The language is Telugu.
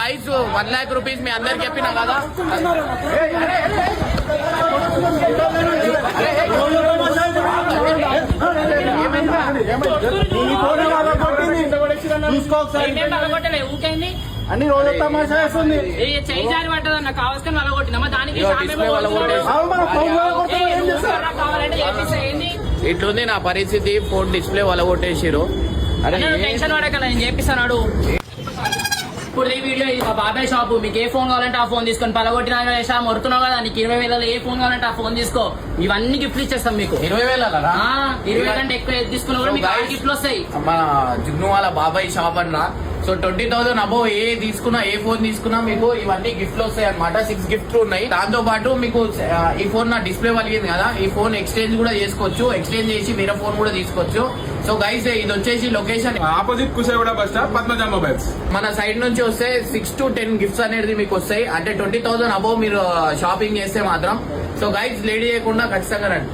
గైస్ 1 lakh rupees మీ అందరికి చెప్పినా కదా. అన్ని రోజులు తమాషా చేస్తుంది. చేయాలి పట్టదు నాకు కావాల్సిన వాళ్ళ కొట్టినామా దానికి ఇట్లుంది నా పరిస్థితి. ఫోన్ డిస్ప్లే వాళ్ళ కొట్టేసారు. టెన్షన్ పడక నేను చేపిస్తాను. ఇప్పుడు ఈ వీడియో ఇది మా బాబాయ్ షాపు. మీకు ఏ ఫోన్ కావాలంటే ఆ ఫోన్ తీసుకొని పలగొట్టినా వేసా మొరుతున్నావు కదా నీకు 20,000 ఏ ఫోన్ కావాలంటే ఆ ఫోన్ తీసుకో. ఇవన్నీ గిఫ్ట్లు ఇచ్చేస్తాం మీకు. 20,000 20,000 కంటే ఎక్కువ తీసుకున్నా కూడా మీకు గిఫ్ట్లు వస్తాయి. మన జుగ్ను వాళ్ళ బాబాయ్ షాప్ అన్న. సో 20,000 అబో ఏ తీసుకున్నా ఏ ఫోన్ తీసుకున్నా మీకు ఇవన్నీ గిఫ్ట్లు వస్తాయి అనమాట. 6 గిఫ్ట్లు ఉన్నాయి. దాంతో పాటు మీకు ఈ ఫోన్ నా డిస్ప్లే పలిగింది కదా, ఈ ఫోన్ ఎక్స్చేంజ్ కూడా చేసుకోవచ్చు. ఎక్స్చేంజ్ చేసి వేరే ఫోన్ కూడా తీసుకోవచ్చు. సో గైస్ ఇది వచ్చేసి location opposite Kushaiguda bus stop, Padmaja mobiles. మన సైడ్ నుంచి వస్తే 6 to 10 గిఫ్ట్స్ అనేది మీకు వస్తాయి. అంటే 20,000 అబో మీరు షాపింగ్ చేస్తే మాత్రం. సో గైస్ లేడీ చేయకుండా ఖచ్చితంగా రండి.